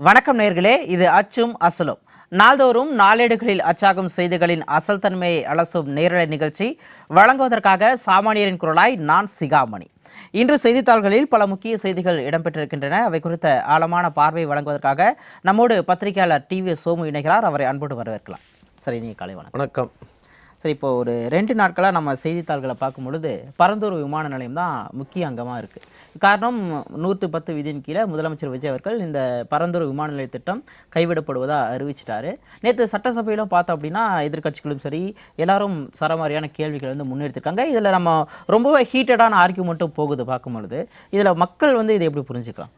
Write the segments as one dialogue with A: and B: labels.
A: வணக்கம் நேயர்களே, இது அச்சும் அசலும். நாள்தோறும் நாளேடுகளில் அச்சாகும் செய்திகளின் அசல் தன்மையை அலசும் நேரலை நிகழ்ச்சி வழங்குவதற்காக சாமானியரின் குரலாய் நான் சிகாமணி. இன்று செய்தித்தாள்களில் பல முக்கிய செய்திகள் இடம்பெற்றிருக்கின்றன. அவை குறித்த ஆழமான பார்வை வழங்குவதற்காக நம்மோடு பத்திரிகையாளர் டிவி சோமு இணைகிறார். அவரை அன்போடு வரவேற்கலாம். சரி, நீ காலை
B: வணக்கம்.
A: சரி, இப்போ ஒரு 2 நாட்களாக நம்ம செய்தித்தாள்களை பார்க்கும் பொழுது பரந்தூர் விமான நிலையம் தான் முக்கிய அங்கமாக இருக்குது. காரணம், 110 விதியின் கீழே முதலமைச்சர் விஜய் அவர்கள் இந்த பரந்தூர் விமான நிலைய திட்டம் கைவிடப்படுவதாக அறிவிச்சிட்டாரு. நேற்று சட்டசபையிலும் பார்த்தோம் அப்படின்னா எதிர்கட்சிகளும் சரி எல்லாரும் சரமாரியான கேள்விகள் முன்னெடுத்திருக்காங்க. இதில் நம்ம ரொம்பவே ஹீட்டடான ஆர்கியூமெண்ட்டும் போகுது பார்க்கும் பொழுது. இதில் மக்கள் இதை எப்படி புரிஞ்சுக்கலாம்?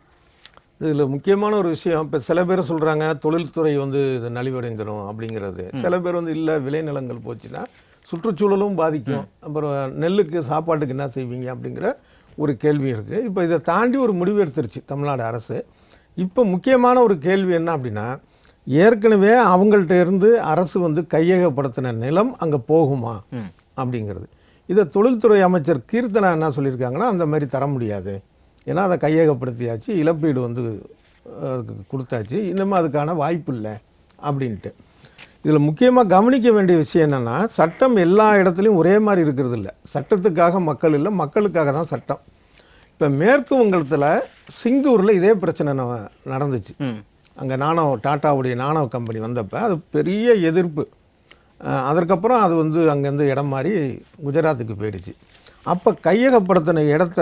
B: இதில் முக்கியமான ஒரு விஷயம், இப்போ சில பேர் சொல்கிறாங்க தொழில்துறை இது நலிவடைந்துடும் அப்படிங்கிறது. சில பேர் இல்லை விளைநிலங்கள் போச்சுன்னா சுற்றுச்சூழலும் பாதிக்கும், அப்புறம் நெல்லுக்கு சாப்பாட்டுக்கு என்ன செய்வீங்க அப்படிங்கிற ஒரு கேள்வி இருக்குது. இப்போ இதை தாண்டி ஒரு முடிவு எடுத்துருச்சு தமிழ்நாடு அரசு. இப்போ முக்கியமான ஒரு கேள்வி என்ன அப்படின்னா, ஏற்கனவே அவங்கள்ட்ட இருந்து அரசு கையகப்படுத்தின நிலம் அங்கே போகுமா அப்படிங்கிறது. இதை தொழில்துறை அமைச்சர் கீர்த்தனா என்ன சொல்லியிருக்காங்கன்னா, அந்த மாதிரி தர முடியாது, ஏன்னா அதை கையகப்படுத்தியாச்சு, இழப்பீடு கொடுத்தாச்சு, இன்னமும் அதுக்கான வாய்ப்பு இல்லை அப்படின்ட்டு. இதில் முக்கியமாக கவனிக்க வேண்டிய விஷயம் என்னென்னா, சட்டம் எல்லா இடத்துலையும் ஒரே மாதிரி இருக்கிறது இல்லை. சட்டத்துக்காக மக்கள் இல்லை, மக்களுக்காக தான் சட்டம். இப்போ மேற்கு வங்கத்தில் சிங்கூரில் இதே பிரச்சனை நடந்துச்சு. அங்கே டாட்டாவுடைய நானோ கம்பெனி வந்தப்போ அது பெரிய எதிர்ப்பு. அதற்கப்புறம் அது அங்கேருந்து இடம் மாறி குஜராத்துக்கு போயிடுச்சு. அப்போ கையகப்படுத்தின இடத்த,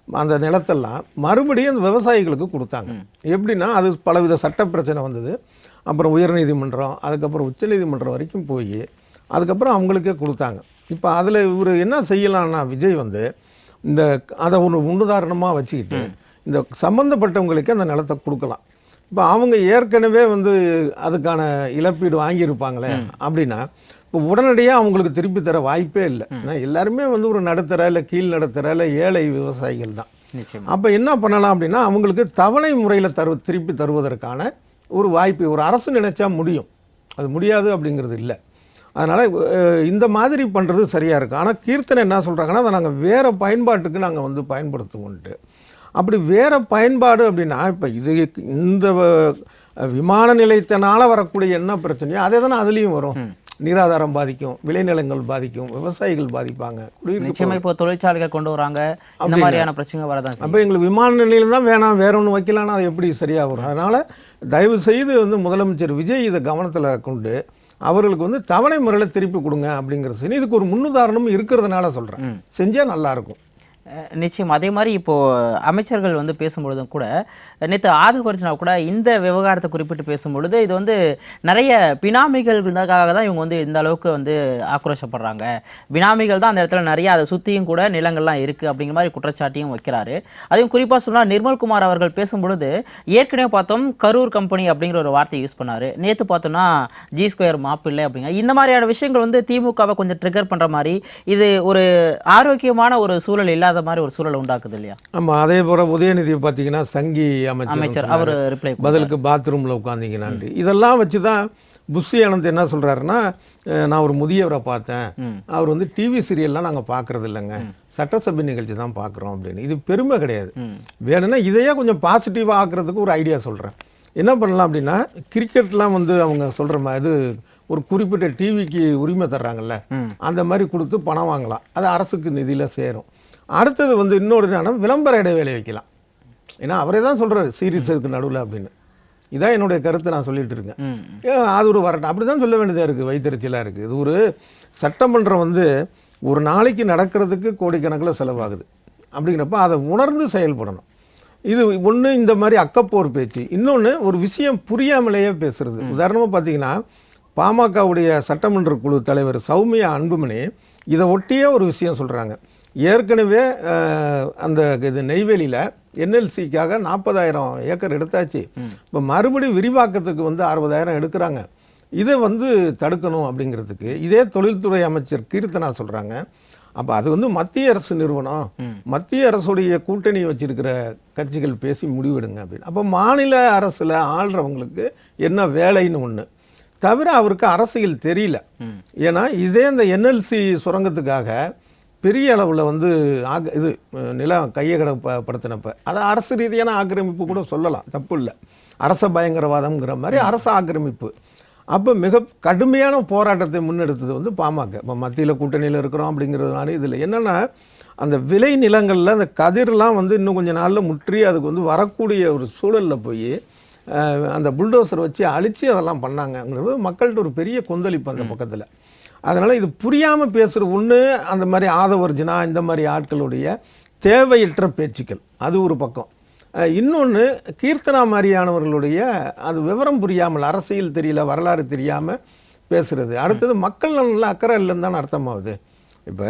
B: அந்த நிலத்தெல்லாம் மறுபடியும் அந்த விவசாயிகளுக்கு கொடுத்தாங்க. எப்படின்னா, அது பலவித சட்ட பிரச்சனை வந்தது. அப்புறம் உயர்நீதிமன்றம், அதுக்கப்புறம் உச்சநீதிமன்றம் வரைக்கும் போய் அதுக்கப்புறம் அவங்களுக்கே கொடுத்தாங்க. இப்போ அதில் இவர் என்ன செய்யலாம்னா, விஜய் அதை ஒரு முன்னுதாரணமாக வச்சுக்கிட்டு இந்த சம்மந்தப்பட்டவங்களுக்கு அந்த நிலத்தை கொடுக்கலாம். இப்போ அவங்க ஏற்கனவே அதுக்கான இழப்பீடு வாங்கியிருப்பாங்களே அப்படின்னா இப்போ உடனடியாக அவங்களுக்கு திருப்பி தர வாய்ப்பே இல்லை. ஏன்னா எல்லாருமே ஒரு நடுத்தர இல்லை கீழ் நடுத்தர இல்லை ஏழை விவசாயிகள் தான். அப்போ என்ன பண்ணலாம் அப்படின்னா, அவங்களுக்கு தவணை முறையில் திருப்பி தருவதற்கான ஒரு வாய்ப்பு ஒரு அரசு நினைச்சா முடியும். அது முடியாது அப்படிங்கிறது இல்லை. அதனால் இந்த மாதிரி பண்ணுறது சரியாக இருக்குது. ஆனால் கீர்த்தனை என்ன சொல்கிறாங்கன்னா, அதை நாங்கள் வேறு பயன்பாட்டுக்கு நாங்கள் பயன்படுத்துவோன்ட்டு. அப்படி வேறு பயன்பாடு அப்படின்னா, இப்போ இந்த விமான நிலையத்தினால் வரக்கூடிய என்ன பிரச்சனையோ அதே தானே அதுலேயும் வரும். நீராதாரம் பாதிக்கும், விளைநிலங்கள் பாதிக்கும், விவசாயிகள் பாதிப்பாங்க.
A: இப்போ தொழிற்சாலைகள் கொண்டு வராங்க, இந்த மாதிரியான பிரச்சனை வரதான்.
B: அப்போ எங்களுக்கு விமான நிலையம் தான் வேணாம், வேற ஒன்று வைக்கலான்னா அது எப்படி சரியாக வரும்? அதனால் தயவு செய்து முதலமைச்சர் விஜய் இதை கவனத்தில் கொண்டு அவர்களுக்கு தவணை முறையில் திருப்பி கொடுங்க அப்படிங்கிறது. இதுக்கு ஒரு முன்னுதாரணம் இருக்கிறதுனால சொல்கிறேன், செஞ்சால் நல்லாயிருக்கும்.
A: நிச்சயம். அதே மாதிரி இப்போது அமைச்சர்கள் பேசும்பொழுதும் கூட, நேற்று ஆதிபர்ஜனா கூட இந்த விவகாரத்தை குறிப்பிட்டு பேசும்பொழுது, இது நிறைய பினாமிகளுக்காக தான் இவங்க இந்த அளவுக்கு ஆக்ரோஷப்படுறாங்க. பினாமிகள் தான் அந்த இடத்துல நிறைய, அதை சுற்றியும் கூட நிலங்கள்லாம் இருக்குது அப்படிங்கிற மாதிரி குற்றச்சாட்டையும் வைக்கிறாரு. அதையும் குறிப்பாக சொன்னால் நிர்மல்குமார் அவர்கள் பேசும்பொழுது, ஏற்கனவே பார்த்தோம் கரூர் கம்பெனி அப்படிங்கிற ஒரு வார்த்தையை யூஸ் பண்ணார். நேற்று பார்த்தோம்னா G2 மாப்பிள்ளை அப்படிங்கிற இந்த மாதிரியான விஷயங்கள் திமுகவை கொஞ்சம் ட்ரிகர் பண்ணுற மாதிரி, இது ஒரு ஆரோக்கியமான ஒரு சூழல் இல்லாத மாதிரி ஒரு சூழல் உண்டாக்குது இல்லையா? ஆமாம்.
B: அதே போல் உதயநிதி பார்த்தீங்கன்னா சங்கி அமைச்சர்
A: அவர் ரிப்ளை
B: பதிலுக்கு பாத்ரூமில் உட்காந்திங்கன்னாண்டு இதெல்லாம் வச்சு தான் புஷி ஆனந்த் என்ன சொல்கிறாருன்னா, நான் ஒரு முதியவரை பார்த்தேன், அவர் டிவி சீரியல்லாம் நாங்கள் பார்க்குறது இல்லைங்க, சட்டசபை நிகழ்ச்சி தான் பார்க்குறோம் அப்படின்னு. இது பெருமை கிடையாது. வேணும்னா இதையே கொஞ்சம் பாசிட்டிவாக ஆக்குறதுக்கு ஒரு ஐடியா சொல்கிறேன். என்ன பண்ணலாம் அப்படின்னா, கிரிக்கெட்லாம் அவங்க சொல்கிற மாதிரி ஒரு குறிப்பிட்ட டிவிக்கு உரிமை தர்றாங்கல்ல, அந்த மாதிரி கொடுத்து பணம் வாங்கலாம், அது அரசுக்கு நிதியில் சேரும். அடுத்தது இன்னொரு என்னன்னா, விளம்பர இடைவேளை வைக்கலாம். ஏன்னா அவரே தான் சொல்கிறார் சீரியஸுக்கு நடுவில் அப்படின்னு. இதான் என்னுடைய கருத்தை நான் சொல்லிட்டு இருக்கேன். அது ஒரு வரட்டும், அப்படி தான் சொல்ல வேண்டியதாக இருக்குது, வைத்தறிச்சலாக இருக்குது. இது ஒரு சட்டமன்றம் ஒரு நாளைக்கு நடக்கிறதுக்கு கோடிக்கணக்கில் செலவாகுது. அப்படிங்கிறப்ப அதை உணர்ந்து செயல்படணும். இது ஒன்று இந்த மாதிரி அக்கப்போர் பேச்சு, இன்னொன்று ஒரு விஷயம் புரியாமலேயே பேசுறது. உதாரணமாக பார்த்தீங்கன்னா, பாமகவுடைய சட்டமன்ற குழு தலைவர் சௌமியா அன்புமணி இதை ஒட்டியே ஒரு விஷயம் சொல்கிறாங்க. ஏற்கனவே அந்த நெய்வேலியில் NLCக்காக 40,000 ஏக்கர் எடுத்தாச்சு. இப்போ மறுபடியும் விரிவாக்கத்துக்கு 60,000 எடுக்கிறாங்க. இதை தடுக்கணும் அப்படிங்கிறதுக்கு இதே தொழில்துறை அமைச்சர் கீர்த்தனா சொல்கிறாங்க. அப்போ அது மத்திய அரசு நிறுவனம், மத்திய அரசுடைய கூட்டணி வச்சிருக்கிற கட்சிகள் பேசி முடிவெடுங்க அப்படின்னு. அப்போ மாநில அரசில் ஆள்றவங்களுக்கு என்ன வேலைன்னு ஒன்று தவிர அவருக்கு அரசியல் தெரியல. ஏன்னா இதே இந்த NLC சுரங்கத்துக்காக பெரிய அளவில் இது நிலம் கையகப்படுத்தினப்ப அதை அரசு ரீதியான ஆக்கிரமிப்பு கூட சொல்லலாம், தப்பு இல்லை. அரச பயங்கரவாதம்ங்கிற மாதிரி அரச ஆக்கிரமிப்பு. அப்போ மிக கடுமையான போராட்டத்தை முன்னெடுத்தது வந்து பாமக. இப்போ மத்தியில் கூட்டணியில் இருக்கிறோம் அப்படிங்கிறதுனால இதில் என்னென்னா அந்த விளை நிலங்களில் அந்த கதிரெலாம் வந்து இன்னும் கொஞ்சம் நாளில் முற்றி அதுக்கு வந்து வரக்கூடிய ஒரு சூழலில் போய் அந்த புல்டோசர் வச்சு அழித்து அதெல்லாம் பண்ணாங்கங்கிறது மக்கள்கிட்ட ஒரு பெரிய கொந்தளிப்பு அந்த பக்கத்தில். அதனால் இது புரியாமல் பேசுகிற ஒன்று அந்த மாதிரி ஆதவர்ஜினா இந்த மாதிரி ஆட்களுடைய தேவையற்ற பேச்சுக்கள் அது ஒரு பக்கம். இன்னொன்று கீர்த்தனா மாதிரியானவர்களுடைய அது விவரம் புரியாமல், அரசியல் தெரியல, வரலாறு தெரியாமல் பேசுகிறது. அடுத்தது மக்கள் நல்லா அக்கறை இல்லைன்னு தானே அர்த்தமாகுது. இப்போ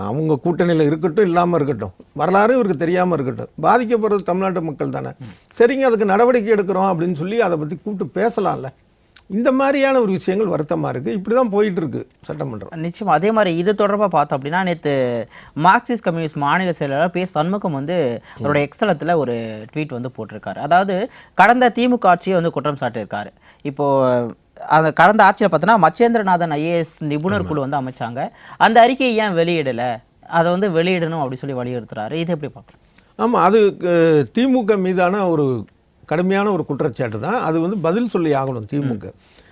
B: அவங்க கூட்டணியில் இருக்கட்டும் இல்லாமல் இருக்கட்டும், வரலாறு இவருக்கு தெரியாமல் இருக்கட்டும், பாதிக்கப்படுறது தமிழ்நாட்டு மக்கள் தானே. சரிங்க, அதுக்கு நடவடிக்கை எடுக்கிறோம் அப்படின்னு சொல்லி அதை பற்றி கூப்பிட்டு பேசலாம்ல. இந்த மாதிரியான ஒரு விஷயங்கள் வருத்தமாக இருக்குது. இப்படி தான் போயிட்டு இருக்கு சட்டமன்றம்.
A: நிச்சயமாக அதே மாதிரி இது தொடர்பாக பார்த்தோம் அப்படின்னா நேற்று மார்க்சிஸ்ட் கம்யூனிஸ்ட் மாநில செயலாளர் பே சண்முகம் வந்து அவருடைய எக்ஸ்தலத்தில் ஒரு ட்வீட் வந்து போட்டிருக்காரு. அதாவது கடந்த திமுக ஆட்சியை வந்து குற்றம் சாட்டியிருக்காரு. இப்போது அந்த கடந்த ஆட்சியில் பார்த்தோன்னா மச்சேந்திரநாதன் ஐஏஎஸ் நிபுணர் குழு வந்து அமைச்சாங்க. அந்த அறிக்கையை ஏன் வெளியிடலை, அதை வந்து வெளியிடணும் அப்படின்னு சொல்லி வலியுறுத்துறாரு. இது எப்படி பார்க்கலாம்?
B: ஆமாம், அது திமுக மீதான ஒரு கடுமையான ஒரு குற்றச்சாட்டு தான். அது வந்து பதில் சொல்லி ஆகணும் திமுக.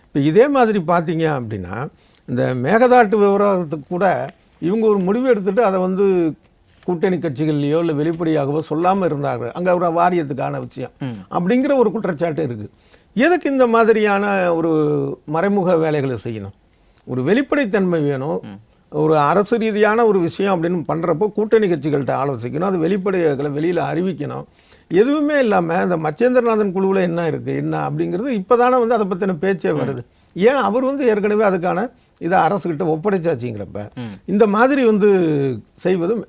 B: இப்போ இதே மாதிரி பார்த்தீங்க அப்படின்னா இந்த மேகதாட்டு விவகாரத்துக்கு கூட இவங்க ஒரு முடிவு எடுத்துகிட்டு அதை வந்து கூட்டணி கட்சிகள்லையோ இல்லை வெளிப்படையாகவோ சொல்லாமல் இருந்தாங்க. அங்கே ஒரு வாரியத்துக்கான விஷயம் அப்படிங்கிற ஒரு குற்றச்சாட்டு இருக்குது. எதுக்கு இந்த மாதிரியான ஒரு மறைமுக வேலைகளை செய்யணும்? ஒரு வெளிப்படைத்தன்மை வேணும். ஒரு அரசு ரீதியான ஒரு விஷயம் அப்படின்னு பண்ணுறப்போ கூட்டணி கட்சிகள்கிட்ட ஆலோசிக்கணும், அது வெளிப்படைகளை வெளியில் அறிவிக்கணும். எதுவுமே இல்லாமல் இந்த மச்சேந்திரநாதன் குழுவில் என்ன இருக்குது என்ன அப்படிங்கிறது இப்போ தானே வந்து அதை பற்றின பேச்சே வருது. ஏன் அவர் வந்து ஏற்கனவே அதுக்கான இதை அரசுக்கிட்ட ஒப்படைச்சாச்சுங்கிறப்ப இந்த மாதிரி வந்து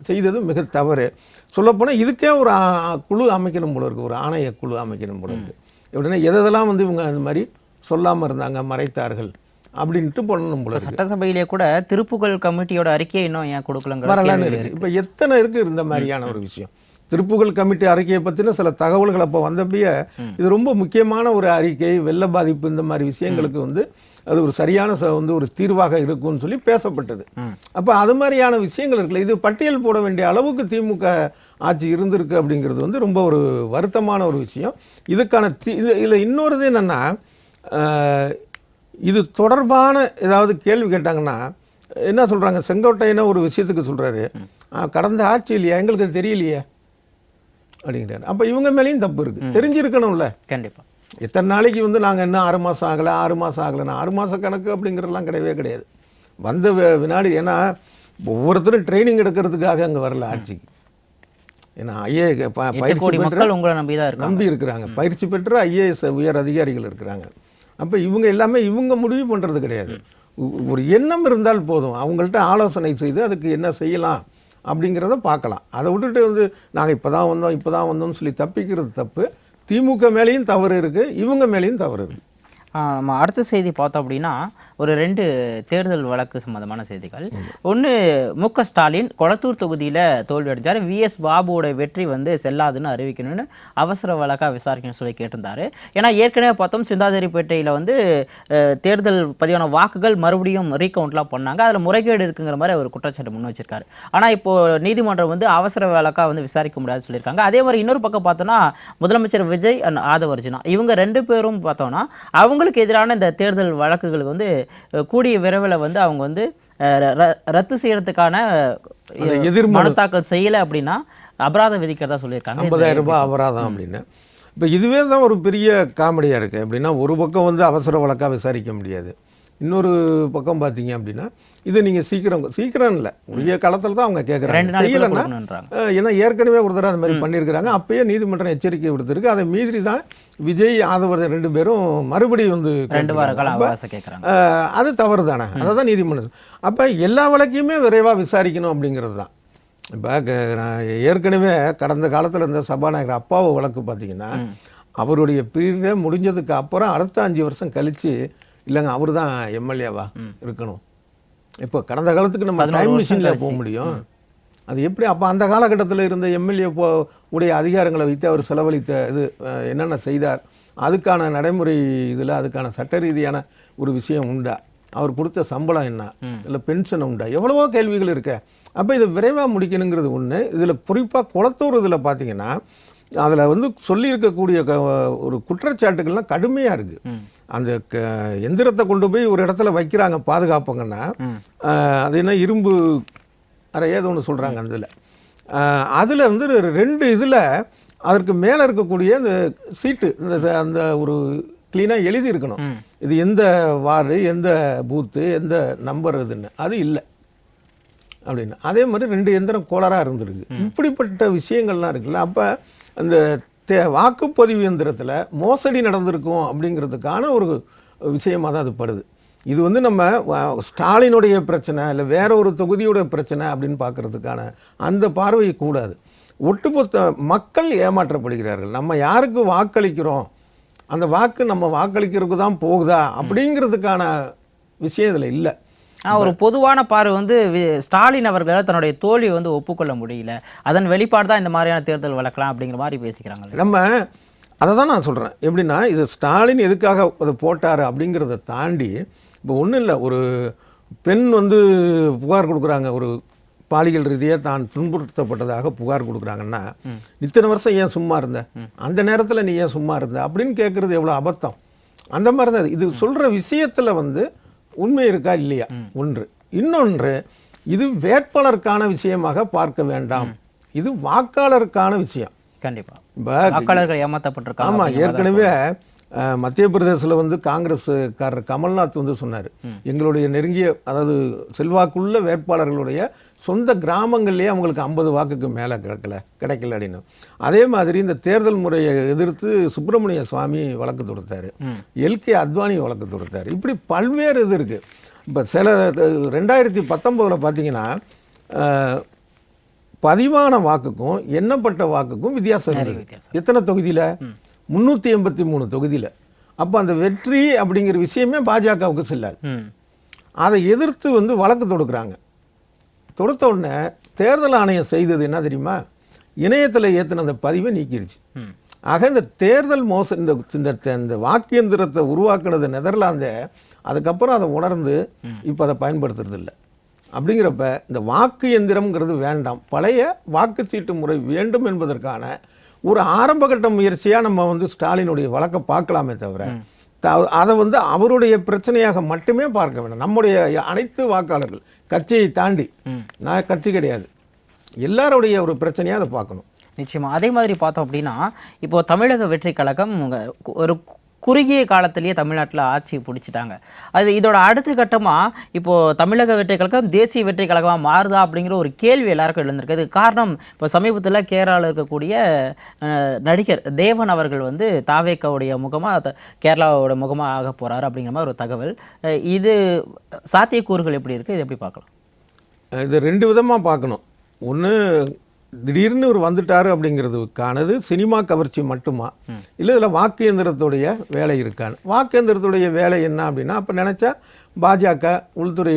B: செய்தது மிக தவறு. சொல்லப்போனால் இதுக்கே ஒரு குழு அமைக்கணும் போல இருக்குது, ஒரு ஆணைய குழு அமைக்கணும் போல இருக்குது. எப்படின்னா எதெல்லாம் வந்து இவங்க அந்த மாதிரி சொல்லாமல் இருந்தாங்க, மறைத்தார்கள் அப்படின்ட்டு பண்ணணும் போல.
A: சட்டசபையிலே கூட திருப்புகழ் கமிட்டியோட அறிக்கையை இன்னும் ஏன் கொடுக்கலங்க
B: வரலான்னு இருக்குது. இப்போ எத்தனை இருக்குது இந்த மாதிரியான ஒரு விஷயம். திருப்புகழ் கமிட்டி அறிக்கையை பற்றின சில தகவல்கள் அப்போ வந்தப்பயே இது ரொம்ப முக்கியமான ஒரு அறிக்கை, வெள்ள பாதிப்பு இந்த மாதிரி விஷயங்களுக்கு வந்து அது ஒரு சரியான வந்து ஒரு தீர்வாக இருக்கும்னு சொல்லி பேசப்பட்டது. அப்போ அது மாதிரியான விஷயங்கள் இருக்குல்ல, இது பட்டியல் போட வேண்டிய அளவுக்கு திமுக ஆட்சி இருந்திருக்கு அப்படிங்கிறது வந்து ரொம்ப ஒரு வருத்தமான ஒரு விஷயம். இதுக்கான இதில் இன்னொரு என்னென்னா இது தொடர்பான ஏதாவது கேள்வி கேட்டாங்கன்னா என்ன சொல்கிறாங்க, செங்கோட்டையனை ஒரு விஷயத்துக்கு சொல்கிறாரு, கடந்த ஆட்சியில் எங்களுக்கு தெரியலையே அப்படிங்கிறாரு. அப்போ இவங்க மேலேயும் தப்பு இருக்குது, தெரிஞ்சிருக்கணும்ல.
A: கண்டிப்பாக
B: எத்தனை நாளைக்கு வந்து நாங்கள் இன்னும் 6 மாதம் ஆகலை 6 மாதம் ஆகலைன்னா 6 மாத கணக்கு அப்படிங்கிறதெல்லாம் கிடையவே கிடையாது. வந்த வினாடி, ஏன்னா ஒவ்வொருத்தரும் ட்ரைனிங் எடுக்கிறதுக்காக அங்கே வரல ஆட்சிக்கு. ஏன்னா பயிற்சி
A: மக்கள் உங்களை நம்பி
B: இருக்கிறாங்க, பயிற்சி பெற்ற ஐஏஎஸ் உயர் அதிகாரிகள் இருக்கிறாங்க. அப்போ இவங்க எல்லாமே இவங்க முடிவு பண்ணுறது கிடையாது. ஒரு எண்ணம் இருந்தால் போதும், அவங்கள்ட்ட ஆலோசனை செய்து அதுக்கு என்ன செய்யலாம் அப்படிங்கிறத பார்க்கலாம். அதை விட்டுட்டு வந்து நாங்கள் இப்போ தான் வந்தோம்னு சொல்லி தப்பிக்கிறது தப்பு. திமுக மேலேயும் தவறு இருக்குது, இவங்க மேலேயும் தவறு இருக்குது.
A: நம்ம அடுத்த செய்தி பார்த்தோம் அப்படின்னா ஒரு 2 தேர்தல் வழக்கு சம்பந்தமான செய்திகள். ஒன்று, மு.க. ஸ்டாலின் கொளத்தூர் தொகுதியில் தோல்வி அடைஞ்சார், விஎஸ் பாபுவோட வெற்றி வந்து செல்லாதுன்னு அறிவிக்கணும்னு அவசர வழக்காக விசாரிக்கணும்னு சொல்லி கேட்டிருந்தாரு. ஏன்னா ஏற்கனவே பார்த்தோம் சிந்தாதிரிப்பேட்டையில் வந்து தேர்தல் பதிவான வாக்குகள் மறுபடியும் ரீகவுண்ட்லாம் பண்ணாங்க, அதில் முறைகேடு இருக்குங்கிற மாதிரி ஒரு குற்றச்சாட்டு முன் வச்சிருக்காரு. ஆனால் இப்போது நீதிமன்றம் வந்து அவசர வழக்காக வந்து விசாரிக்க முடியாதுன்னு சொல்லியிருக்காங்க. அதே மாதிரி இன்னொரு பக்கம் பார்த்தோன்னா முதலமைச்சர் விஜய் அண்ட் ஆதவர்ஜினா இவங்க 2 பேரும் பார்த்தோன்னா அவங்களுக்கு எதிரான இந்த தேர்தல் வழக்குகளுக்கு வந்து கூடிய விரைவில் வந்து அவங்க வந்து ரத்து செய்யறதுக்கான மனு தாக்கல் செய்யலை அப்படின்னா அபராதம் விதிக்கிறதா சொல்லியிருக்காங்க,
B: 50,000 ரூபாய் அபராதம் அப்படின்னு. இப்போ இதுவே தான் ஒரு பெரிய காமெடியாக இருக்குது. எப்படின்னா ஒரு பக்கம் வந்து அவசர வழக்காக விசாரிக்க முடியாது, இன்னொரு பக்கம் பார்த்தீங்க அப்படின்னா இது நீங்கள் சீக்கிரம் இல்லை உரிய காலத்தில் தான் அவங்க கேட்குறாங்க, செய்யலைன்னா. ஏன்னா ஏற்கனவே ஒரு தடவை அந்த மாதிரி பண்ணியிருக்கிறாங்க, அப்பயே நீதிமன்றம் எச்சரிக்கை விடுத்திருக்கு. அதை மீறி தான் விஜய் ஆதவர்ஜன் 2 பேரும் மறுபடியும் வந்து
A: 2 வார கால அவகாசம் கேட்குறாங்க.
B: அது தவறு தானே, அதை தான் நீதிமன்றம். அப்போ எல்லா வழக்கையுமே விரைவாக விசாரிக்கணும் அப்படிங்கிறது தான். இப்போ ஏற்கனவே கடந்த காலத்தில் இருந்த சபாநாயகர் அப்பாவை வழக்கு பார்த்தீங்கன்னா அவருடைய பீரியட் முடிஞ்சதுக்கு அப்புறம் அடுத்த 5 வருஷம் கழித்து இல்லைங்க அவர் தான் எம்எல்ஏவா இருக்கணும். இப்போ கடந்த காலத்துக்கு நம்ம டைம் மிஷினில் போக முடியும், அது எப்படி? அப்போ அந்த காலகட்டத்தில் இருந்த எம்எல்ஏ உடைய அதிகாரங்களை வைத்து அவர் செலவழித்த இது என்னென்ன செய்தார், அதுக்கான நடைமுறை இதில் அதுக்கான சட்ட ரீதியான ஒரு விஷயம் உண்டா, அவர் கொடுத்த சம்பளம் என்ன, இல்லை பென்ஷன் உண்டா, எவ்வளவோ கேள்விகள் இருக்க. அப்போ இதை விரைவாக முடிக்கணுங்கிறது ஒன்று. இதில் குறிப்பாக குளத்தூர் இதில் பார்த்தீங்கன்னா அதில் வந்து சொல்லியிருக்கக்கூடிய ஒரு குற்றச்சாட்டுகள்லாம் கடுமையாக இருக்குது. அந்த எந்திரத்தை கொண்டு போய் ஒரு இடத்துல வைக்கிறாங்க பாதுகாப்புங்கன்னா, அது என்ன இரும்பு அறை ஏதோ ஒன்று சொல்கிறாங்க. அதில் வந்து 2 இதில் அதற்கு மேலே இருக்கக்கூடிய அந்த சீட்டு அந்த ஒரு க்ளீனாக எழுதி இருக்கணும், இது எந்த வார்டு, எந்த பூத்து, எந்த நம்பர் இதுன்னு. அது இல்லை அப்படின்னு. அதே மாதிரி 2 எந்திரம் கோளாறாக இருந்திருக்கு. இப்படிப்பட்ட விஷயங்கள்லாம் இருக்குல்ல. அப்போ அந்த வாக்குப்பதிவு எந்திரத்தில் மோசடி நடந்திருக்கும் அப்படிங்கிறதுக்கான ஒரு விஷயமாக தான் அது படுது. இது வந்து நம்ம ஸ்டாலினுடைய பிரச்சனை இல்லை வேற ஒரு தொகுதியோட பிரச்சனை அப்படின்னு பார்க்கறதுக்கான அந்த பார்வை கூடாது. ஒட்டுமொத்த மக்கள் ஏமாற்றப்படுகிறார்கள். நம்ம யாருக்கு வாக்களிக்கிறோம், அந்த வாக்கு நம்ம வாக்களிக்கிறதுக்கு தான் போகுதா அப்படிங்கிறதுக்கான விஷயம் இதில் இல்லை.
A: ஒரு பொதுவான பார்வை வந்து ஸ்டாலின் அவர்களால் தன்னுடைய தோல்வியை வந்து ஒப்புக்கொள்ள முடியல, அதன் வெளிப்பாடு தான் இந்த மாதிரியான தேர்தல் வளர்க்கலாம் அப்படிங்கிற மாதிரி பேசிக்கிறாங்க.
B: நம்ம அதை தான் நான் சொல்கிறேன். எப்படின்னா, இது ஸ்டாலின் எதுக்காக அதை போட்டார் அப்படிங்கிறத தாண்டி, இப்போ ஒன்றும் இல்லை, ஒரு பெண் வந்து புகார் கொடுக்குறாங்க, ஒரு பாலியல் ரீதியாக தான் துன்புறுத்தப்பட்டதாக புகார் கொடுக்குறாங்கன்னா, இத்தனை வருஷம் ஏன் சும்மா இருந்த, அந்த நேரத்தில் நீ ஏன் சும்மா இருந்த அப்படின்னு கேட்குறது எவ்வளோ அபத்தம். அந்த மாதிரி தான் இது சொல்கிற விஷயத்தில் வந்து உண்மை இருக்கா இல்லையா ஒன்று. இன்னொன்று, இது வேட்பாளருக்கான விஷயமாக பார்க்க வேண்டாம், இது வாக்காளருக்கான விஷயம்.
A: கண்டிப்பாக வாக்காளர்கள் ஏமாற்றப்பட்டிருக்காங்க.
B: ஆமாம், ஏற்கனவே மத்திய பிரதேசத்தில் வந்து காங்கிரஸ்காரர் கமல்நாத் வந்து சொன்னார், எங்களுடைய நெருங்கிய அதாவது செல்வாக்குள்ள வேட்பாளர்களுடைய சொந்த கிராமங்கள்லேயே அவங்களுக்கு 50 வாக்குக்கு மேலே கிடைக்கல அப்படின்னு. அதே மாதிரி இந்த தேர்தல் முறையை எதிர்த்து சுப்பிரமணிய சுவாமி வழக்கு தொடுத்தார், எல்கே அத்வானி வழக்கு தொடுத்தார். இப்படி பல்வேறு இது இருக்குது. இப்போ சில 2019 பார்த்தீங்கன்னா பதிவான வாக்குக்கும் எண்ணப்பட்ட வாக்குக்கும் வித்தியாசம் இருக்குது. எத்தனை தொகுதியில்? 383 தொகுதியில். அப்போ அந்த வெற்றி அப்படிங்கிற விஷயமே பாஜகவுக்கு செல்லாது. அதை எதிர்த்து வந்து வழக்கு தொடுக்கிறாங்க. தொடுத்த உடனே தேர்தல் ஆணையம் செய்தது என்ன தெரியுமா? இணையத்தில் ஏற்றின அந்த பதிவை நீக்கிடுச்சு. ஆக இந்த தேர்தல் இந்த வாக்கு எந்திரத்தை உருவாக்குனது நெதர்லாந்தே, அதுக்கப்புறம் அதை உணர்ந்து இப்போ அதை பயன்படுத்துறது இல்லை. அப்படிங்கிறப்ப இந்த வாக்கு எந்திரம்ங்கிறது வேண்டாம், பழைய வாக்குச்சீட்டு முறை வேண்டும் என்பதற்கான ஒரு ஆரம்பகட்ட முயற்சியாக நம்ம வந்து ஸ்டாலினுடைய வழக்கை பார்க்கலாமே தவிர அதை வந்து அவருடைய பிரச்சனையாக மட்டுமே பார்க்க வேண்டாம். நம்முடைய அனைத்து வாக்காளர்கள், கட்சியை தாண்டி, நான் கட்சி கிடையாது, எல்லாருடைய ஒரு பிரச்சனையாக அதை பார்க்கணும்.
A: நிச்சயமாக. அதே மாதிரி பார்த்தோம் அப்படின்னா, இப்போ தமிழக வெற்றி கழகம் ஒரு குறுகிய காலத்திலேயே தமிழ்நாட்டில் ஆட்சி பிடிச்சிட்டாங்க. இதோட அடுத்த கட்டமாக இப்போது தமிழக வெற்றி கழகம் தேசிய வெற்றி கழகமாக மாறுதா அப்படிங்கிற ஒரு கேள்வி எல்லாருக்கும் எழுந்திருக்கு. இதுக்கு காரணம், இப்போ சமீபத்தில் கேரளாவில் இருக்கக்கூடிய நடிகர் தேவன் அவர்கள் வந்து தாவேக்காவுடைய முகமாக கேரளாவோட முகமாக ஆக போகிறாரு அப்படிங்கிற மாதிரி ஒரு தகவல். இது சாத்தியக்கூறுகள் எப்படி இருக்குது, இது எப்படி பார்க்கலாம்?
B: இது 2 விதமாக பார்க்கணும். ஒன்று, திடீர்னு ஒரு வந்துட்டார் அப்படிங்கிறதுக்கானது சினிமா கவர்ச்சி மட்டுமா, இல்லை இதில் வாக்கு எந்திரத்துடைய வேலை இருக்கான்னு. வாக்கு எந்திரத்துடைய வேலை என்ன அப்படின்னா, அப்போ நினச்சா பாஜக உள்துறை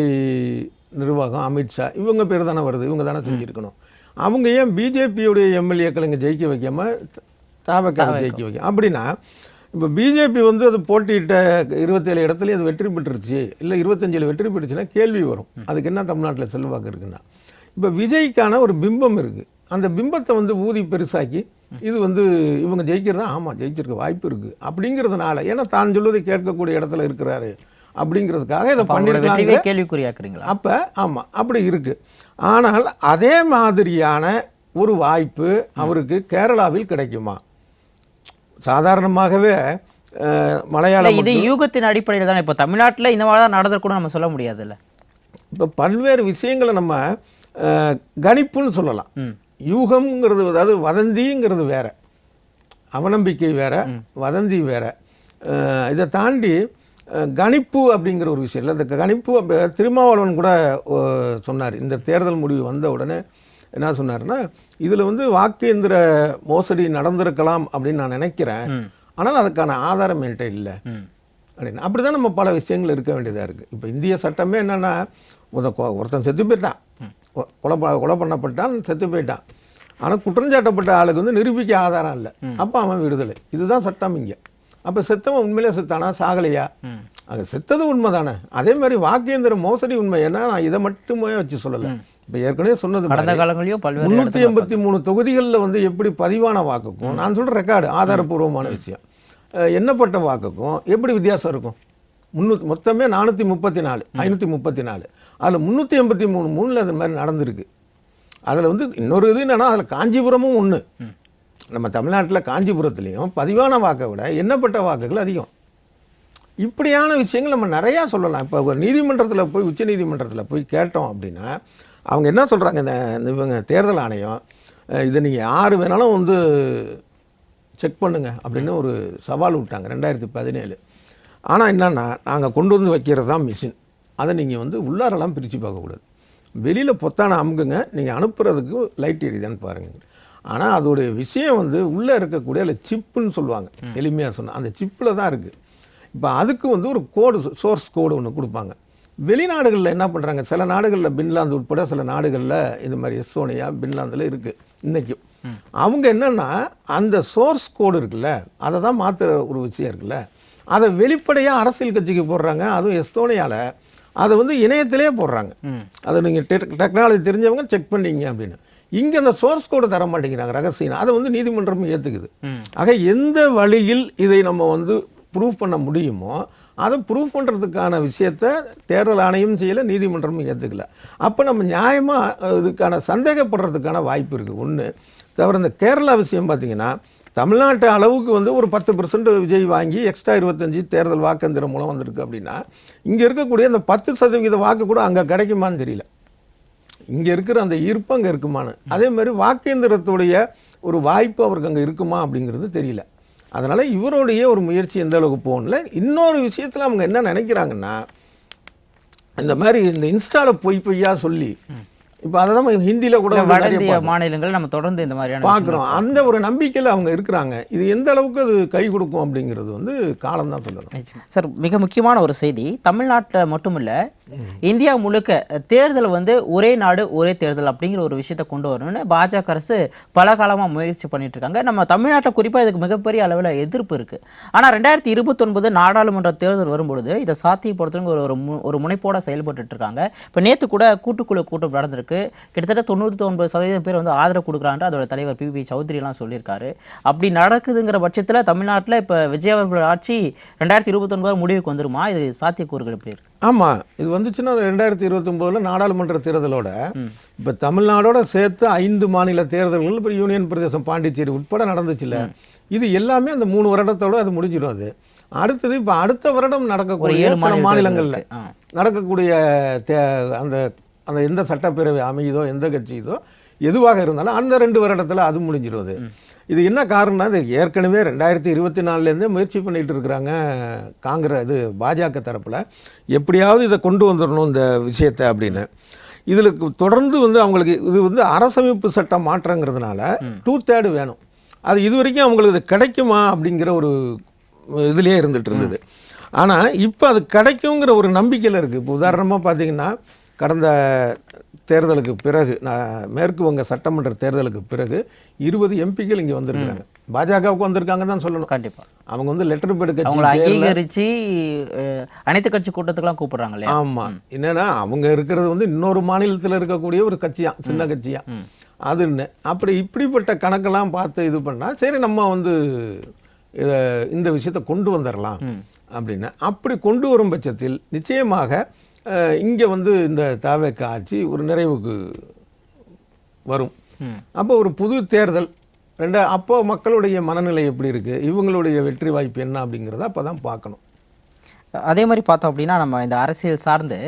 B: நிர்வாகம் அமித்ஷா இவங்க பேர் தானே வருது, இவங்க தானே செஞ்சுருக்கணும். அவங்க ஏன் பிஜேபியுடைய எம்எல்ஏக்கள் இங்கே ஜெயிக்க வைக்காமல் தாவக்காவை ஜெயிக்க வைக்க? அப்படின்னா இப்போ பிஜேபி வந்து அது போட்டியிட்ட 27 இடத்துலையும் அது வெற்றி பெற்றுருச்சு, இல்லை 25 வெற்றி பெற்றுச்சுன்னா கேள்வி வரும், அதுக்கு என்ன தமிழ்நாட்டில் செல்வாக்கு இருக்குன்னா. இப்போ விஜய்க்கான ஒரு பிம்பம் இருக்குது, அந்த பிம்பத்தை வந்து ஊதி பெருசாக்கி இது வந்து இவங்க ஜெயிக்கிறதா, ஆமாம் ஜெயிச்சிருக்க வாய்ப்பு இருக்குது அப்படிங்கிறதுனால, ஏன்னா தான் சொல்வதை கேட்கக்கூடிய இடத்துல இருக்கிறாரு அப்படிங்கிறதுக்காக இதை பண்ணிருக்காங்க,
A: கேள்விக்குறியாக்குறீங்களா?
B: அப்போ ஆமாம் அப்படி இருக்குது. ஆனால் அதே மாதிரியான ஒரு வாய்ப்பு அவருக்கு கேரளாவில் கிடைக்குமா? சாதாரணமாகவே மலையாளம்
A: இது யூகத்தின் அடிப்படையில் தானே. இப்போ தமிழ்நாட்டில் இந்த மாதிரி தான் நடந்திருக்கூட நம்ம சொல்ல முடியாதுல்ல.
B: இப்போ பல்வேறு விஷயங்களை நம்ம கணிப்புன்னு சொல்லலாம். யூகம்ங்கிறது, அதாவது வதந்திங்கிறது வேற, அவநம்பிக்கை வேற, வதந்தி வேற. இதை தாண்டி கணிப்பு அப்படிங்கிற ஒரு விஷயம் இல்லை. இந்த கணிப்பு திருமாவளவன் கூட சொன்னார், இந்த தேர்தல் முடிவு வந்த உடனே என்ன சொன்னார்னா, இதில் வந்து வாக்கு எந்திர மோசடி நடந்திருக்கலாம் அப்படின்னு நான் நினைக்கிறேன், ஆனால் அதுக்கான ஆதாரம் என்கிட்ட இல்லை அப்படின்னு. அப்படி தான் நம்ம பல விஷயங்கள் இருக்க வேண்டியதாக இருக்குது. இப்போ இந்திய சட்டமே என்னென்னா, ஒருத்தன் செத்து போயிட்டான், கொலை பண்ணப்பட்டான், செத்து போயிட்டான், ஆனால் குற்றஞ்சாட்டப்பட்ட ஆளுக்கு வந்து நிரூபிக்க ஆதாரம் இல்லை, அப்போ அவன் விடுதலை. இதுதான் சட்டம் இங்கே. அப்போ செத்தவன் உண்மையிலே செத்தானா, சாகலையா? அது செத்தது உண்மை தானே. அதே மாதிரி வாக்கேந்திர மோசடி உண்மை. ஏன்னா நான் இதை மட்டுமே வச்சு சொல்லலை, இப்போ ஏற்கனவே சொன்னது
A: கடந்த காலங்களிலும் பல்வேறு
B: 383 தொகுதிகளில் வந்து எப்படி பதிவான வாக்குக்கும் நான் சொல்கிற ரெக்கார்டு ஆதாரப்பூர்வமான விஷயம் எண்ணப்பட்ட வாக்குக்கும் எப்படி வித்தியாசம் இருக்கும்? மொத்தமே 434 534 அதில் 383 அது மாதிரி நடந்திருக்கு. அதில் வந்து இன்னொரு இது என்னன்னா அதில் காஞ்சிபுரமும் ஒன்று. நம்ம தமிழ்நாட்டில் காஞ்சிபுரத்துலேயும் பதிவான வாக்கை விட எண்ணப்பட்ட வாக்குகள் அதிகம். இப்படியான விஷயங்கள் நம்ம நிறையா சொல்லலாம். இப்போ ஒரு நீதிமன்றத்தில் போய் உச்ச நீதிமன்றத்தில் போய் கேட்டோம் அப்படின்னா அவங்க என்ன சொல்கிறாங்க, இவங்க தேர்தல் ஆணையம் இதை நீங்கள் யார் வேணாலும் வந்து செக் பண்ணுங்க அப்படின்னு ஒரு சவால் விட்டாங்க 2017. ஆனால் என்னென்னா நாங்கள் கொண்டு வந்து வைக்கிறது தான் மிஷின், அதை நீங்கள் வந்து உள்ளாரெல்லாம் பிரித்து பார்க்கக்கூடாது, வெளியில் பொத்தான அமுக்குங்க, நீங்கள் அனுப்புறதுக்கு லைட் எரியுதான்னு பாருங்கள். ஆனால் அதோடைய விஷயம் வந்து உள்ளே இருக்கக்கூடிய அதில் சிப்புன்னு சொல்லுவாங்க, எளிமையாக சொன்னால் அந்த சிப்பில் தான் இருக்குது. இப்போ அதுக்கு வந்து ஒரு கோடு, சோர்ஸ் கோடு ஒன்று கொடுப்பாங்க. வெளிநாடுகளில் என்ன பண்ணுறாங்க, சில நாடுகளில் பின்லாந்து உட்பட சில நாடுகளில் இது மாதிரி எஸ்தோனியா பின்லாந்தில் இருக்குது இன்றைக்கும். அவங்க என்னென்னா அந்த சோர்ஸ் கோடு இருக்குல்ல அதை தான் மாற்றுற ஒரு விஷயம் இருக்குல்ல, அதை வெளிப்படையாக அரசியல் கட்சிக்கு போடுறாங்க. அதுவும் எஸ்தோனியாவில் அதை வந்து இணையத்திலே போடுறாங்க. அதை நீங்கள் டெக்னாலஜி தெரிஞ்சவங்க செக் பண்ணிங்க அப்படின்னு. இங்கே அந்த சோர்ஸ் கோடு தர மாட்டேங்கிறாங்க, ரகசியம். அதை வந்து நீதிமன்றமும் ஏற்றுக்குது. ஆக எந்த வழியில் இதை நம்ம வந்து ப்ரூவ் பண்ண முடியுமோ அதை ப்ரூவ் பண்ணுறதுக்கான விஷயத்த தேர்தல் ஆணையம் செய்யலை, நீதிமன்றமும் ஏற்றுக்கல. அப்போ நம்ம நியாயமாக இதுக்கான சந்தேகப்படுறதுக்கான வாய்ப்பு இருக்குது. ஒன்று தவிர இந்த கேரளா விஷயம் பார்த்திங்கன்னா தமிழ்நாட்டு அளவுக்கு வந்து ஒரு 10% விஜய் வாங்கி எக்ஸ்ட்ரா 25 தேர்தல் வாக்கெந்திரம் மூலம் வந்திருக்கு அப்படின்னா இங்கே இருக்கக்கூடிய அந்த 10% வாக்கு கூட அங்கே கிடைக்குமான்னு தெரியல. இங்கே இருக்கிற அந்த ஈர்ப்பு அங்கே இருக்குமான்னு, அதே மாதிரி வாக்கேந்திரத்துடைய ஒரு வாய்ப்பு அவருக்கு அங்கே இருக்குமா அப்படிங்கிறது தெரியல. அதனால் இவருடைய ஒரு முயற்சி எந்த அளவுக்கு போகல. இன்னொரு விஷயத்தில் அவங்க என்ன நினைக்கிறாங்கன்னா இந்த மாதிரி இந்த இன்ஸ்டாவில் பொய்யா சொல்லி இப்போ அதை தான் ஹிந்தியில் கூட
A: வட இந்திய மாநிலங்கள் நம்ம தொடர்ந்து இந்த மாதிரியான
B: பார்க்குறோம். அந்த ஒரு நம்பிக்கையில் அவங்க இருக்கிறாங்க. இது எந்த அளவுக்கு அது கை கொடுக்கும் அப்படிங்கிறது வந்து காலம் தான் சொல்லணும்.
A: சார், மிக முக்கியமான ஒரு செய்தி, தமிழ்நாட்டில் மட்டுமில்லை இந்தியா முழுக்க தேர்தல் வந்து ஒரே நாடு ஒரே தேர்தல் அப்படிங்கிற ஒரு விஷயத்தை கொண்டு வரணும்னு பாஜக அரசு பல காலமாக முயற்சி பண்ணிட்டு இருக்காங்க. நம்ம தமிழ்நாட்டில் குறிப்பாக இதுக்கு மிகப்பெரிய அளவில் எதிர்ப்பு இருக்குது. ஆனால் 2029 நாடாளுமன்ற தேர்தல் வரும்பொழுது இதை சாத்தியப்படுத்துறவங்க ஒரு முனைப்போட செயல்பட்டு இருக்காங்க. இப்போ நேற்று கூட கூட்டுக்குழு கூட்டம் நடந்திருக்கு. கிட்டத்தட்ட 99% பேர் வந்து ஆதரவு கொடுக்குறாங்க. அதோட தலைவர் பி சௌத்ரிலாம் சொல்லியிருக்காரு. அப்படி நடக்குதுங்கிற பட்சத்தில் தமிழ்நாட்டில் இப்போ விஜய் அவர்களோட ஆட்சி 2029 முடிவுக்கு வந்துருமா? இது சாத்தியக்கூறுகள் எப்படி இருக்கு?
B: ஆமாம், இது வந்துச்சுன்னா 2029 நாடாளுமன்ற தேர்தலோட இப்போ தமிழ்நாடோட சேர்த்து 5 மாநில தேர்தல்கள் இப்போ யூனியன் பிரதேசம் பாண்டிச்சேரி உட்பட நடந்துச்சுல்ல, இது எல்லாமே அந்த 3 வருடத்தோட அது முடிஞ்சிடும். அது அடுத்தது இப்போ அடுத்த வருடம் நடக்கக்கூடிய மாநிலங்களில் நடக்கக்கூடிய அந்த அந்த எந்த சட்டப்பேரவை அமையுதோ எந்த கட்சி இதோ எதுவாக இருந்தாலும் அந்த 2 வருடத்தில் அது முடிஞ்சிடுவது. இது என்ன காரணம்னா, இது ஏற்கனவே 2024 முயற்சி பண்ணிகிட்டு இருக்கிறாங்க காங்கிரஸ் பாஜக தரப்பில், எப்படியாவது இதை கொண்டு வந்துடணும் இந்த விஷயத்தை அப்படின்னு. இதில் தொடர்ந்து வந்து அவங்களுக்கு இது வந்து அரசமைப்பு சட்டம் மாற்றங்கிறதுனால 2/3 வேணும். அது இது வரைக்கும் அவங்களுக்கு இது கிடைக்குமா அப்படிங்கிற ஒரு இதுலேயே இருந்துகிட்டு இருந்தது. ஆனால் இப்போ அது கிடைக்குங்கிற ஒரு நம்பிக்கையில் இருக்குது. இப்போ உதாரணமாக பார்த்தீங்கன்னா கடந்த தேர்தலுக்கு பிறகு மேற்கு வங்க சட்டமன்ற தேர்தலுக்கு பிறகு 20 எம்பிக்கள் இங்கே வந்திருக்காங்க. பாஜகவுக்கு வந்திருக்காங்க தான் சொல்லணும்.
A: கண்டிப்பாக
B: அவங்க வந்து லெட்டர் பேட் கட்சி
A: அங்கீகரிச்சு அனைத்து கட்சி கூட்டத்துக்குலாம் கூப்பிடுறாங்களே.
B: ஆமாம், என்னன்னா அவங்க இருக்கிறது வந்து இன்னொரு மாநிலத்தில் இருக்கக்கூடிய ஒரு கட்சியா, சின்ன கட்சியா அதுன்னு. அப்படி இப்படிப்பட்ட கணக்கெல்லாம் பார்த்து இது பண்ணால் சரி நம்ம வந்து இந்த விஷயத்தை கொண்டு வந்துடலாம் அப்படின்னு. அப்படி கொண்டு வரும் பட்சத்தில் நிச்சயமாக இங்கே வந்து இந்த தவேக ஆட்சி ஒரு நிறைவுக்கு வரும். அப்போ ஒரு புது தேர்தல் அப்போ மக்களுடைய மனநிலை எப்படி இருக்குது, இவங்களுடைய வெற்றி வாய்ப்பு என்ன அப்படிங்கிறத அப்போ தான் பார்க்கணும்.
A: அதே மாதிரி பார்த்தோம் அப்படின்னா நம்ம இந்த அரசியல் சார்ந்து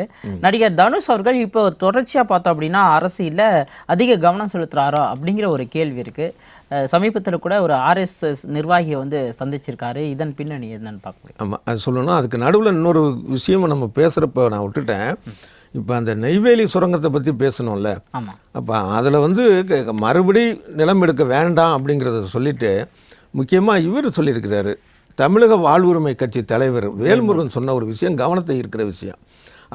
A: நடிகர் தனுஷ் அவர்கள் இப்போ தொடர்ச்சியாக பார்த்தோம் அப்படின்னா அரசியலில் அதிக கவனம் செலுத்துகிறாரோ அப்படிங்கிற ஒரு கேள்வி இருக்குது. சமீபத்தில் கூட ஒரு RSS நிர்வாகியை வந்து சந்திச்சிருக்காரு. இதன் பின்னணி என்னன்னு பார்க்க.
B: ஆமாம், அது சொல்லணும். அதுக்கு நடுவில் இன்னொரு விஷயமும் நம்ம பேசுகிறப்ப நான் விட்டுட்டேன். இப்போ அந்த நெய்வேலி சுரங்கத்தை பற்றி பேசணும்ல.
A: ஆமாம்,
B: அப்போ அதில் வந்து மறுபடி நிலம் எடுக்க வேண்டாம் அப்படிங்கிறத சொல்லிட்டு முக்கியமாக இவர் சொல்லியிருக்கிறாரு, தமிழக வாழ்வுரிமை கட்சி தலைவர் வேல்முருகன் சொன்ன ஒரு விஷயம் கவனத்தை இருக்கிற விஷயம்.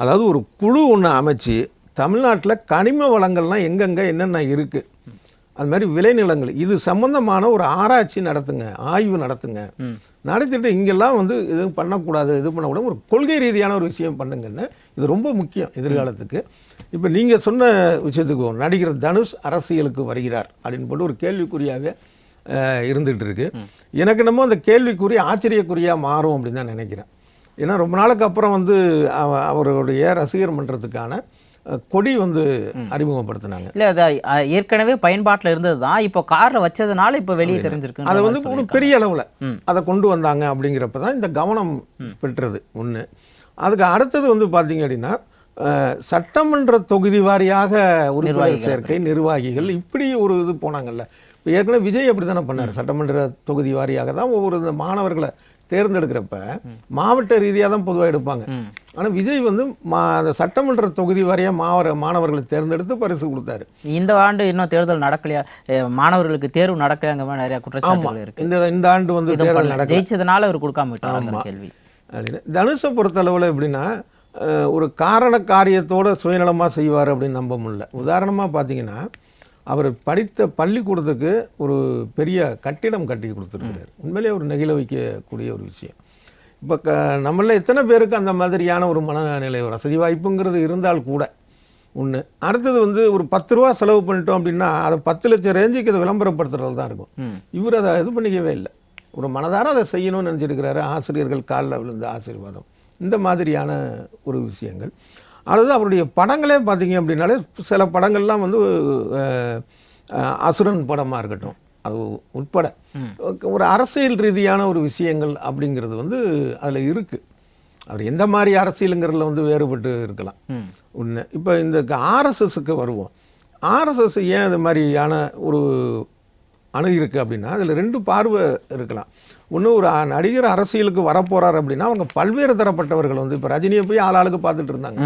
B: அதாவது ஒரு குழு ஒன்று அமைச்சு தமிழ்நாட்டில் கனிம வளங்கள்லாம் எங்கெங்கே என்னென்ன இருக்குது அது மாதிரி விளைநிலங்கள் இது சம்பந்தமான ஒரு ஆராய்ச்சி நடத்துங்க, ஆய்வு நடத்துங்க. நடத்திட்டு இங்கெல்லாம் வந்து இது பண்ணக்கூடாது, இது பண்ணக்கூடாது, ஒரு கொள்கை ரீதியான ஒரு விஷயம் பண்ணுங்கன்னு. இது ரொம்ப முக்கியம் எதிர்காலத்துக்கு. இப்போ நீங்கள் சொன்ன விஷயத்துக்கு நடிகர் தனுஷ் அரசியலுக்கு வருகிறார் அப்படின்னு போட்டு ஒரு கேள்விக்குறியாக இருந்துகிட்டு இருக்கு. எனக்கு என்னமோ அந்த கேள்விக்குறி ஆச்சரியக்குறியாக மாறும் அப்படின்னு தான் நினைக்கிறேன். ஏன்னா ரொம்ப நாளுக்கு அப்புறம் வந்து அவருடைய ரசிகர் மன்றத்துக்கான கொடி வந்து அறிமுகப்படுத்தினாங்க.
A: இல்லை, அது ஏற்கனவே பயன்பாட்டில் இருந்தது தான், இப்போ காரில் வச்சதுனால இப்போ வெளியே தெரிஞ்சிருக்கு.
B: அதை வந்து ஒரு பெரிய அளவில் அதை கொண்டு வந்தாங்க அப்படிங்கிறப்ப தான் இந்த கவனம் பெற்றது ஒன்று. அதுக்கு அடுத்தது வந்து பார்த்தீங்க அப்படின்னா சட்டமன்ற தொகுதி வாரியாக உறுப்பினர் சேர்க்கை, நிர்வாகிகள், இப்படி ஒரு இது போனாங்கல்ல. இப்போ ஏற்கனவே விஜய் அப்படி தானே பண்ணார். சட்டமன்ற தொகுதி வாரியாக தான் ஒவ்வொரு மாணவர்களை தேர்ந்தெடுக்கிறப்ப மாவட்ட ரீதியாக தான் பொதுவாக எடுப்பாங்க. ஆனால் விஜய் வந்து அந்த சட்டமன்ற தொகுதி வாரியாக மாணவர்களை தேர்ந்தெடுத்து பரிசு கொடுத்தாரு.
A: இந்த ஆண்டு இன்னும் தேர்தல் நடக்கலையா, மாணவர்களுக்கு தேர்வு நடக்கலையாங்க மாதிரி நிறைய குற்றச்சாட்டுகள் இருக்கு.
B: இந்த ஆண்டு வந்து தேர்தல் நடக்க
A: ஜெயிச்சதுனால அவர் கொடுக்காம விட்டார் கேள்வி.
B: தனுஷை பொறுத்தளவில் எப்படின்னா ஒரு காரண காரியத்தோட சுயநலமாக செய்வார் அப்படின்னு நம்ப முடியல. உதாரணமாக பார்த்தீங்கன்னா அவர் படித்த பள்ளிக்கூடத்துக்கு ஒரு பெரிய கட்டிடம் கட்டி கொடுத்துருக்கிறார். உண்மையிலே ஒரு நெகிழ வைக்கக்கூடிய ஒரு விஷயம். இப்போ நம்மள எத்தனை பேருக்கு அந்த மாதிரியான ஒரு மனநிலை, ஒரு வசதி வாய்ப்புங்கிறது இருந்தால் கூட ஒன்று. அடுத்தது வந்து ஒரு 10 ரூபா செலவு பண்ணிட்டோம் அப்படின்னா அதை 10 லட்சம் ரேஞ்சுக்கு அதை விளம்பரப்படுத்துறது தான் இருக்கும். இவர் அதை இது பண்ணிக்கவே இல்லை. ஒரு மனதார அதை செய்யணும்னு நினச்சிருக்கிறாரு. ஆசிரியர்கள் காலில் விழுந்த ஆசீர்வாதம், இந்த மாதிரியான ஒரு விஷயங்கள். அதாவது அவருடைய படங்களே பார்த்தீங்க அப்படின்னாலே சில படங்கள்லாம் வந்து அசுரன் படமாக இருக்கட்டும், அது உட்பட ஒரு அரசியல் ரீதியான ஒரு விஷயங்கள் அப்படிங்கிறது வந்து அதில் இருக்குது. அவர் எந்த மாதிரி அரசியலுங்கிறதுல வந்து வேறுபட்டு இருக்கலாம் ஒன்று. இப்போ இந்த ஆர்எஸ்எஸ்க்கு வருவோம். ஆர்எஸ்எஸ் ஏன் அது மாதிரியான ஒரு அணுகிருக்கு அப்படின்னா அதில் 2 பார்வை இருக்கலாம். ஒன்று, ஒரு நடிகர் அரசியலுக்கு வரப்போகிறார் அப்படின்னா அவங்க பல்வேறு தரப்பட்டவர்கள் வந்து இப்போ ரஜினியை போய் ஆளாளுக்கு பார்த்துட்டு இருந்தாங்க.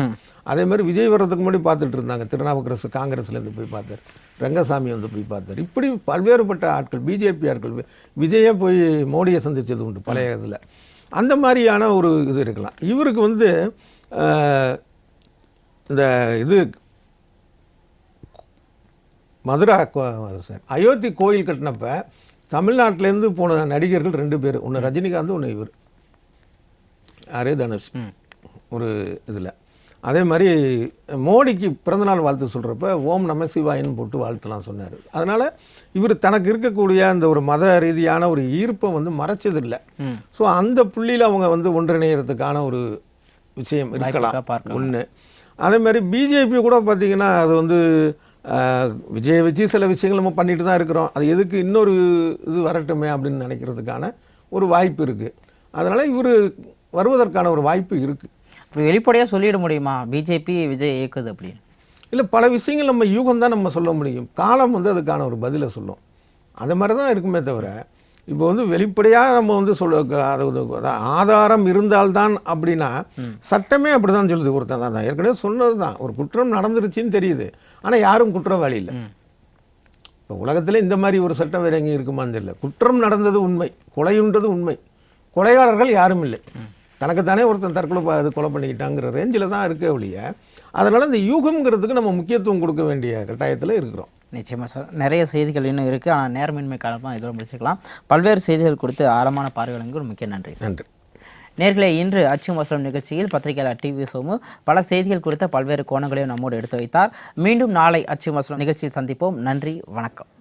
B: அதே மாதிரி விஜய் வர்றதுக்கு முன்னாடி பார்த்துட்டு இருந்தாங்க. திருநாவுக்கரசு காங்கிரஸ்லேருந்து போய் பார்த்தார், ரங்கசாமி வந்து போய் பார்த்தார். இப்படி பல்வேறுபட்ட ஆட்கள், பிஜேபி ஆட்கள், விஜயே போய் மோடியை சந்தித்தது உண்டு பழைய இதில். அந்த மாதிரியான ஒரு இது இருக்கலாம். இவருக்கு வந்து இந்த இது மதுரா சார் அயோத்தி கோயில் கட்டினப்ப தமிழ்நாட்டிலேருந்து போன நடிகர்கள் 2 பேர். ஒன்று ரஜினிகாந்த், ஒன்று இவர் யாரே தனுஷ் ஒரு இதில். அதே மாதிரி மோடிக்கு பிறந்தநாள் வாழ்த்து சொல்கிறப்ப ஓம் நம சிவாயின்னு போட்டு வாழ்த்துலாம் சொன்னார். அதனால் இவர் தனக்கு இருக்கக்கூடிய அந்த ஒரு மத ரீதியான ஒரு ஈர்ப்பை வந்து மறைச்சதில்லை. ஸோ அந்த புள்ளியில் அவங்க வந்து ஒன்றிணைகிறதுக்கான ஒரு விஷயம் இருக்கலாம் ஒன்று. அதே மாதிரி பிஜேபி கூட பார்த்திங்கன்னா அது வந்து விஜயை வச்சு சில விஷயங்கள் நம்ம பண்ணிட்டு தான் இருக்கிறோம். அது எதுக்கு இன்னொரு இது வரட்டுமே அப்படின்னு நினைக்கிறதுக்கான ஒரு வாய்ப்பு இருக்குது. அதனால் இவர் வருவதற்கான ஒரு வாய்ப்பு இருக்குது.
A: அப்படி வெளிப்படையாக சொல்லிட முடியுமா பிஜேபி விஜய் இயக்குது அப்படின்னு? இல்லை, பல விஷயங்கள் நம்ம யூகம் தான் நம்ம சொல்ல முடியும். காலம் வந்து அதுக்கான ஒரு பதிலை சொல்லும். அது மாதிரி தான் இருக்குமே தவிர இப்போ வந்து வெளிப்படையாக நம்ம வந்து அது ஆதாரம் இருந்தால்தான் அப்படின்னா சட்டமே அப்படி தான் சொல்லுது. ஒருத்தன் தான் ஏற்கனவே சொன்னது தான், ஒரு குற்றம் நடந்துருச்சுன்னு தெரியுது, ஆனால் யாரும் குற்றவாளி இல்லை. இப்போ உலகத்தில் இந்த மாதிரி ஒரு சட்டம் வேற எங்கேயும் இருக்குமான்னு தெரியல. குற்றம் நடந்தது உண்மை, கொலையுன்றது உண்மை, கொலைகாரர்கள் யாரும் இல்லை. தனக்குத்தானே ஒருத்தன் தற்கொலை கொலை பண்ணிக்கிட்டாங்கிற ரேஞ்சில் தான் இருக்க ஒழிய, அதனால் இந்த யூகம்ங்கிறதுக்கு நம்ம முக்கியத்துவம் கொடுக்க வேண்டிய கட்டாயத்தில் இருக்கிறோம். நிச்சயமாக சார், நிறைய செய்திகள் இன்னும் இருக்குது. ஆனால் நேர்மின்மை காலமாக இதோட முடிச்சுக்கலாம். பல்வேறு செய்திகள் கொடுத்து ஆழமான பார்வைகளுக்கு ஒரு முக்கிய நன்றி.
B: நன்றி
A: நேர்களே. இன்று அச்சும் வசனம் நிகழ்ச்சியில் பத்திரிகையாளர் டிவி சோமு பல செய்திகள் குறித்த பல்வேறு கோணங்களையும் நம்மோடு எடுத்து வைத்தார். மீண்டும் நாளை அச்சும் வசனம் நிகழ்ச்சியில் சந்திப்போம். நன்றி, வணக்கம்.